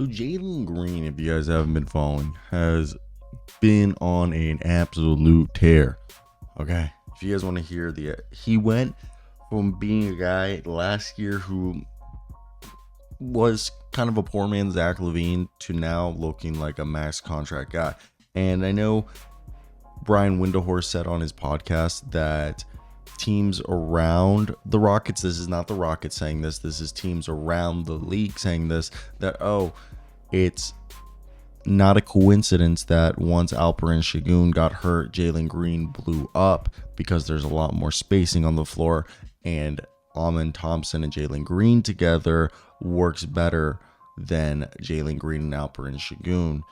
So Jaylen Green, if you guys haven't been following, has been on an absolute tear. Okay, if you guys want to hear he went from being a guy last year who was kind of a poor man's Zach LaVine to now looking like a max contract guy. And I know Brian Windhorst said on his podcast that teams around the Rockets, this is not the Rockets saying this is teams around the league saying this, that it's not a coincidence that once Alperen Sengun got hurt, Jaylen Green blew up because there's a lot more spacing on the floor, and Amen Thompson and Jaylen Green together works better than Jaylen Green and Alperen Sengun.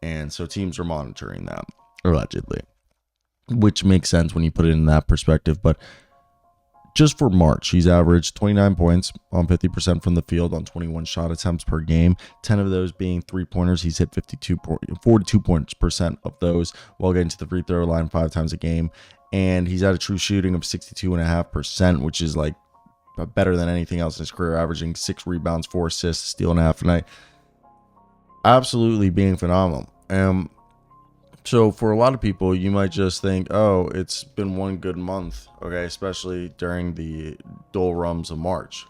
And so teams are monitoring that, allegedly, which makes sense when you put it in that perspective. But just for March, he's averaged 29 points on 50% from the field on 21 shot attempts per game, 10 of those being three-pointers. He's hit 42% of those while getting to the free throw line 5 times a game. And he's at a true shooting of 62.5%, which is like better than anything else in his career, averaging 6 rebounds, 4 assists, steal and a half a night. Absolutely being phenomenal. So for a lot of people, you might just think, oh, it's been one good month, okay, especially during the doldrums of March.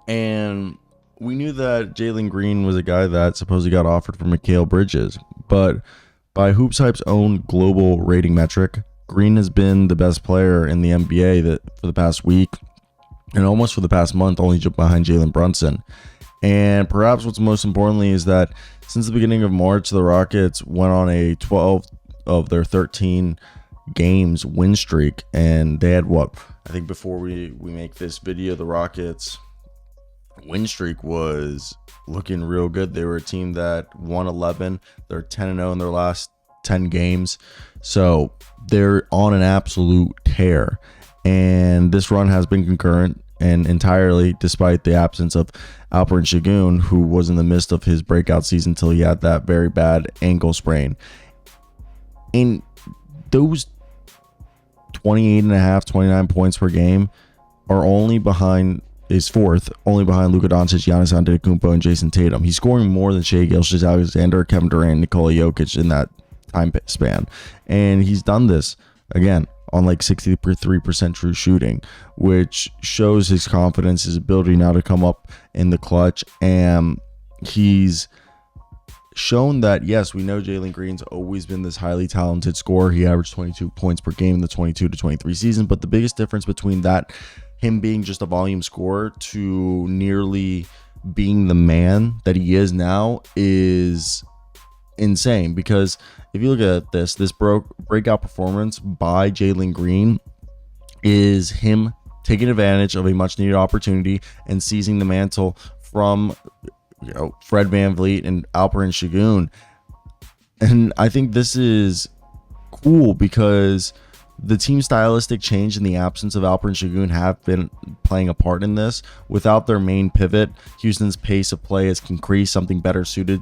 And we knew that Jaylen Green was a guy that supposedly got offered from Mikal Bridges, but by Hoops Hype's own global rating metric, Green has been the best player in the NBA for the past week and almost for the past month, only behind Jalen Brunson. And perhaps what's most importantly is that since the beginning of March, the Rockets went on a 12 of their 13 games win streak. And they had I think before we make this video, the Rockets win streak was looking real good. They were a team that won 11. They're 10-0 in their last 10 games. So they're on an absolute tear. And this run has been concurrent and entirely despite the absence of Alperen Sengun, who was in the midst of his breakout season until he had that very bad ankle sprain. And those 29 points per game are only behind fourth, only behind Luka Doncic, Giannis Antetokounmpo, and Jayson Tatum. He's scoring more than Shai Gilgeous-Alexander, Kevin Durant, and Nikola Jokic in that time span. And he's done this, again, on like 63% true shooting, which shows his confidence, his ability now to come up in the clutch. And he's shown that, yes, we know Jaylen Green's always been this highly talented scorer. He averaged 22 points per game in the 22-23 season. But the biggest difference between that, him being just a volume scorer, to nearly being the man that he is now, is insane. Because if you look at this breakout performance by Jaylen Green is him taking advantage of a much needed opportunity and seizing the mantle from Fred VanVleet and Alperen Sengun. And I think this is cool because the team stylistic change in the absence of Alperen Sengun have been playing a part in this. Without their main pivot, Houston's pace of play has increased, something better suited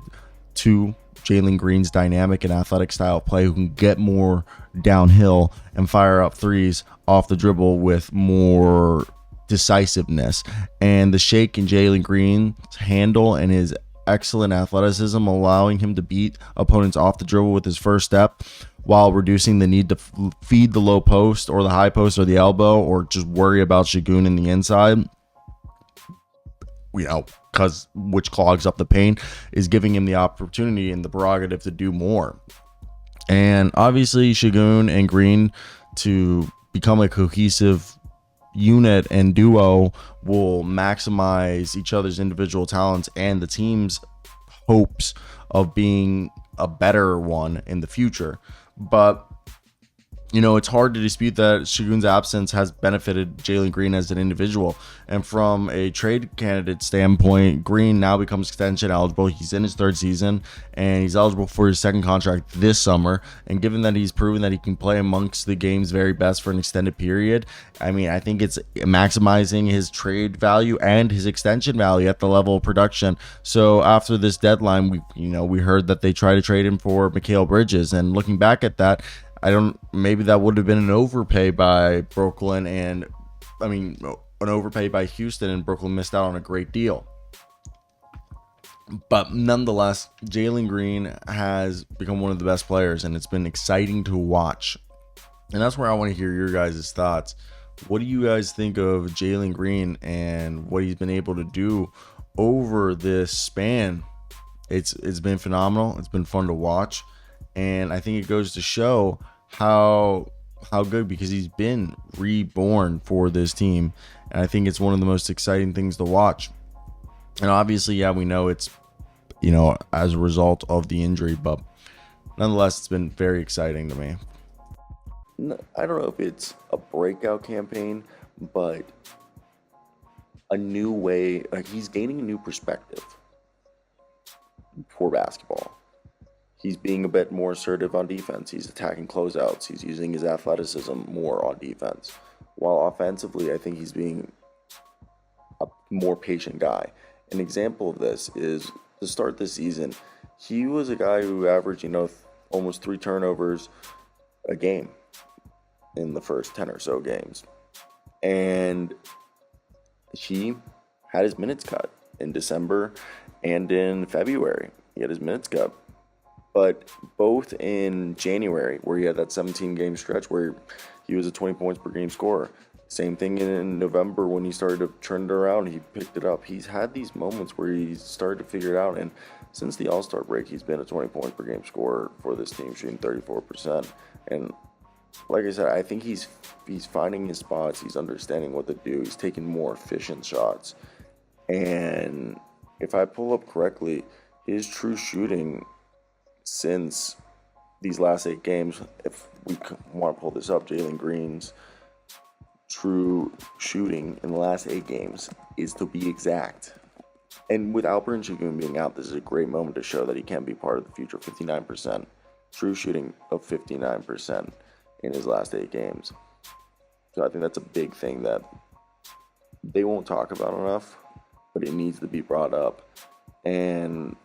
to Jaylen Green's dynamic and athletic style of play, who can get more downhill and fire up threes off the dribble with more decisiveness. And the shake in Jaylen Green's handle and his excellent athleticism, allowing him to beat opponents off the dribble with his first step while reducing the need to feed the low post or the high post or the elbow or just worry about Sengun in the inside, because which clogs up the paint, is giving him the opportunity and the prerogative to do more. And obviously Sengun and Green, to become a cohesive unit and duo, will maximize each other's individual talents and the team's hopes of being a better one in the future. But it's hard to dispute that Sengun's absence has benefited Jaylen Green as an individual. And from a trade candidate standpoint, Green now becomes extension eligible. He's in his 3rd season, and he's eligible for his 2nd contract this summer. And given that he's proven that he can play amongst the game's very best for an extended period, I think it's maximizing his trade value and his extension value at the level of production. So after this deadline, we heard that they tried to trade him for Mikal Bridges. And looking back at that, maybe that would have been an overpay by Brooklyn, and an overpay by Houston, and Brooklyn missed out on a great deal. But nonetheless, Jaylen Green has become one of the best players, and it's been exciting to watch. And that's where I want to hear your guys' thoughts. What do you guys think of Jaylen Green and what he's been able to do over this span? It's been phenomenal. It's been fun to watch, and I think it goes to show how good, because he's been reborn for this team, and I think it's one of the most exciting things to watch. And obviously, yeah, we know it's, as a result of the injury, but nonetheless, it's been very exciting to me. I don't know if it's a breakout campaign, but a new way, like he's gaining a new perspective for basketball. He's being a bit more assertive on defense. He's attacking closeouts. He's using his athleticism more on defense. While offensively, I think he's being a more patient guy. An example of this is to start this season, he was a guy who averaged, almost 3 turnovers a game in the first 10 or so games. And he had his minutes cut in December and in February. He had his minutes cut. But both in January, where he had that 17-game stretch where he was a 20 points per game scorer. Same thing in November when he started to turn it around. He picked it up. He's had these moments where he started to figure it out. And since the All-Star break, he's been a 20 points per game scorer for this team, shooting 34%. And like I said, I think he's finding his spots. He's understanding what to do. He's taking more efficient shots. And if I pull up correctly, his true shooting since these last 8 games, if we want to pull this up, Jaylen Green's true shooting in the last 8 games is, to be exact, and with Alperen Sengun being out, this is a great moment to show that he can be part of the future. 59%, true shooting of 59% in his last 8 games. So I think that's a big thing that they won't talk about enough, but it needs to be brought up. And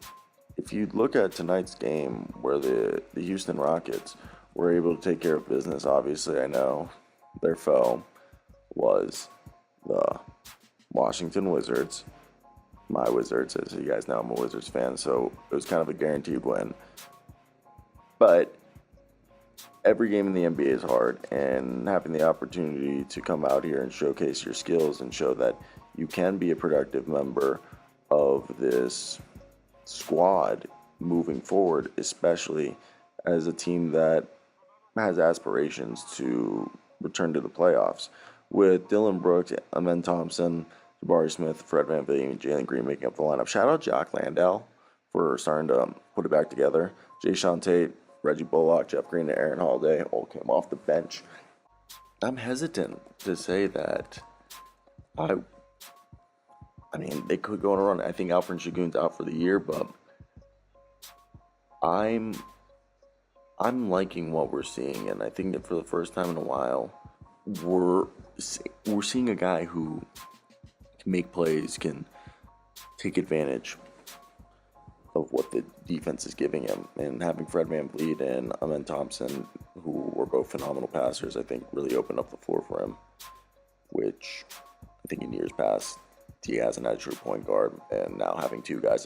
if you look at tonight's game where the Houston Rockets were able to take care of business, obviously I know their foe was the Washington Wizards. My Wizards, as you guys know, I'm a Wizards fan, so it was kind of a guaranteed win. But every game in the NBA is hard, and having the opportunity to come out here and showcase your skills and show that you can be a productive member of this squad moving forward, especially as a team that has aspirations to return to the playoffs, with Dillon Brooks, Amen Thompson, Jabari Smith, Fred VanVleet, and Jaylen Green making up the lineup. Shout out Jock Landale for starting to put it back together. Jayson Tate, Reggie Bullock, Jeff Green, and Aaron Holiday all came off the bench. I'm hesitant to say that I mean, they could go on a run. I think Alperen Sengun's out for the year, but I'm liking what we're seeing, and I think that for the first time in a while, we're seeing a guy who can make plays, can take advantage of what the defense is giving him, and having Fred VanVleet and Amen Thompson, who were both phenomenal passers, I think really opened up the floor for him, which I think in years past he hasn't had a true point guard, and now having 2 guys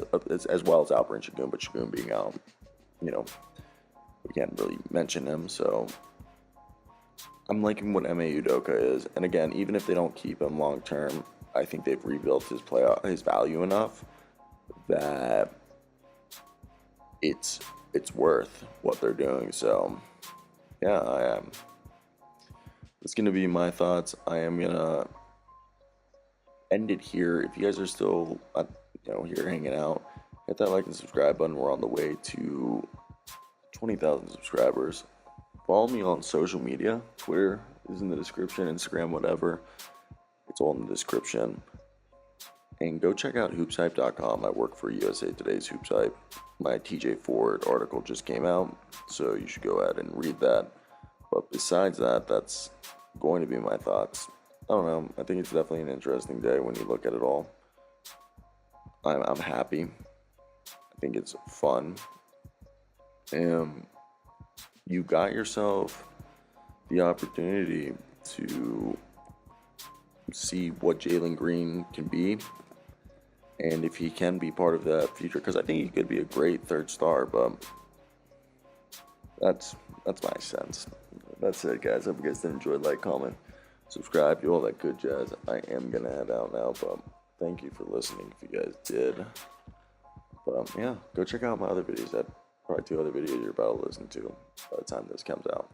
as well as Alperen Sengun, but Sengun being out, we can't really mention him. So I'm liking what Ime Udoka is, and again, even if they don't keep him long term, I think they've rebuilt his value enough that it's worth what they're doing. So yeah, I am. That's gonna be my thoughts. I am gonna end it here. If you guys are still here hanging out, hit that like and subscribe button. We're on the way to 20,000 subscribers. Follow me on social media. Twitter is in the description, Instagram, whatever, it's all in the description. And go check out hoopshype.com. I work for USA Today's Hoops Hype. My TJ Ford article just came out, so you should go ahead and read that. But besides that, that's going to be my thoughts. I don't know. I think it's definitely an interesting day when you look at it all. I'm happy. I think it's fun. And you got yourself the opportunity to see what Jaylen Green can be and if he can be part of that future, because I think he could be a great third star. But that's my sense. That's it, guys. Hope you guys did enjoy. Like, comment, subscribe, do all that good jazz. I am gonna head out now, but thank you for listening if you guys did. But yeah, go check out my other videos. I have probably 2 other videos you're about to listen to by the time this comes out.